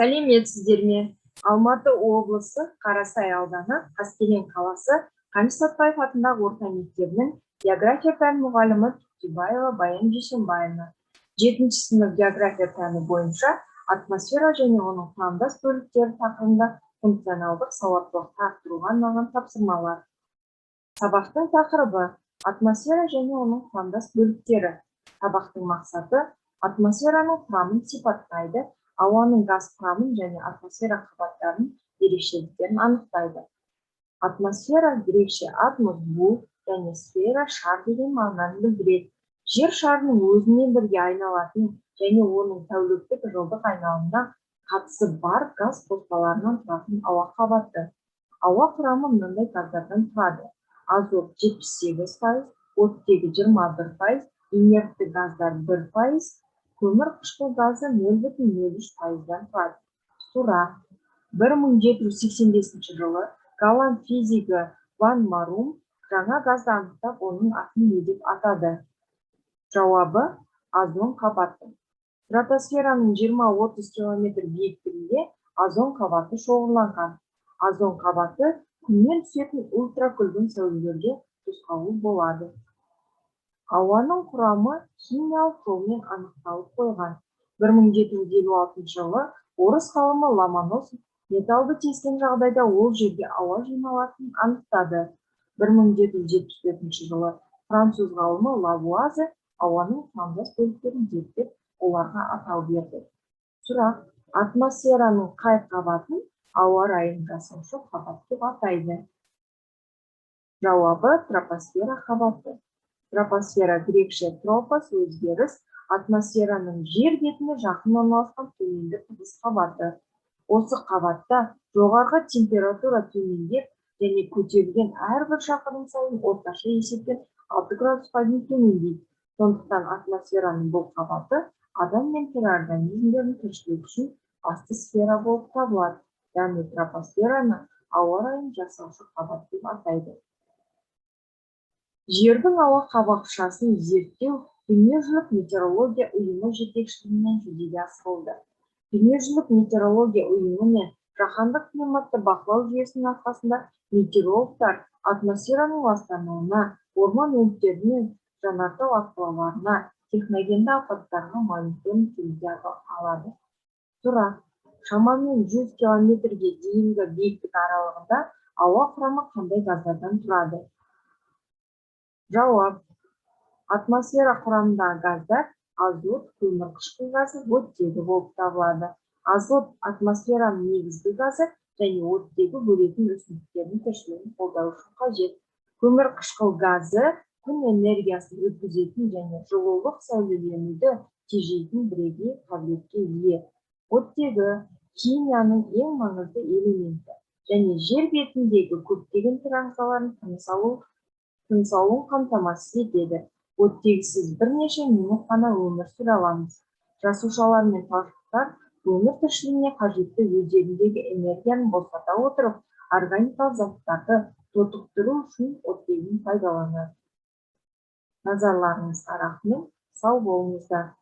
Сәлеметсіздер ме? Алматы облысы, Қарасай ауданы, Қаскелең қаласы, Қаныш Сәтпаев атындағы орта мектебінің география пән мұғалімі Түктібаева Баян Дүйсенбаевна. 7-ші сынып география пәні бойынша атмосфера және оның құрамдас бөліктері тақырыбында функционалдық сауаттылықты арттыруға арналған тапсырмалар. Сабақтың тақырыбы атмосфера және оның құрамдас бөліктері. Сабақтың мақсаты атмосфераның құрамын сипаттайды, ауаның газ құрамын және атмосфера қабаттарының ерекшеліктерін анықтайды. Атмосфера грекше атмос бұл және сфера шар деген мағынаны білдіреді. Жер шарының өзімен бірге айналатын және оның тәуліктік жылдық айналымына қатысы бар газ қоспаларынан тұратын ауа қабаты. Ауа құрамы мынандай газдардан тұрады: азот 78%, оттегі 21%, инертті газдар 1%, көмір қышқыл газы 0,03%-дан тұрады. Сұрақ: 1785 жылы голланд физигі Ван Марум жаңа газды анықтап, оның атын не деп атады? Жауабы: озон қабаты. Стратосфераның 20-30 км биіктігінде озон қабаты шоғырланған. Озон қабаты күннен түсетін ультракүлгін сәулелерге тосқауыл болады. Ауаның құрамы химиялық жолмен анықталып қойған. 1756 жылы орыс ғалымы Ломоносов металлды тескен жағдайда ол жерге ауа жиналатынын анықтады. 1774 жылы француз ғалымы Лавуазье ауаның құрамдас бөліктерін зерттеп, оларға атау берді. Сұрақ: атмосфераның қай қабатын ауа райын жасаушы қабат деп атайды? Жауабы: тропосфера қабаты. Тропосфера грекше тропос өзгеріс, атмосфераның жер бетіне жақын орналасқан төменгі тығыз қабаты. Осы қабатта жоғарғы температура төмендеп және көтерілген әрбір шақырым сайын орташа есеппен 6 градусқа дейін төмендейді. Сондықтан атмосфераның бұл қабаты адам мен тірі организмдердің тіршілігі үшін басты сфера болып табылады. Яғни тропосфераны ауа райын жасаушы қабат деп атайды. Жердің ауа қабықшасын зерттеу дүниежүзілік метеорология ұйымы жетекшілігімен жүзеге асырылды. Дүниежүзілік метеорология ұйымы мен жаһандық климатты бақылау жүйесінің арқасында метеорологтар атмосфераның ластануына, орман өрттері мен жанартау атқылауларына, техногенді апаттарға мониторинг жүргізе алады. Сұрақ: шамамен 100 км-ге дейінгі биіктік аралығында ауа құрамы қандай газдардан тұрады? Жауап: атмосфера құрамындағы газдар азот, көмір қышқыл газы, оттегі болып табылады. Азот атмосфераның негізгі газы және оттегі бөлетін өсімдіктердің тіршілігін қолдау үшін қажет. Көмір қышқыл газы күн энергиясын өткізетін және жылулық сәулеленуді тежейтін бірегей қабілетке ие. Оттегі химияның ең маңызды элементі және жер бетіндегі көптеген тірі ағзалардың тыныс алуын қамтамасыз етеді. Оттегісіз бірнеше минут қана өмір сүре аламыз. Жасушалар мен талшықтар өмір тіршілігіне қажетті өздеріндегі энергияны босата отырып, органикалық заттарды тотықтыру үшін оттегін пайдаланады. Назарларыңызға рахмет, сау болыңыздар.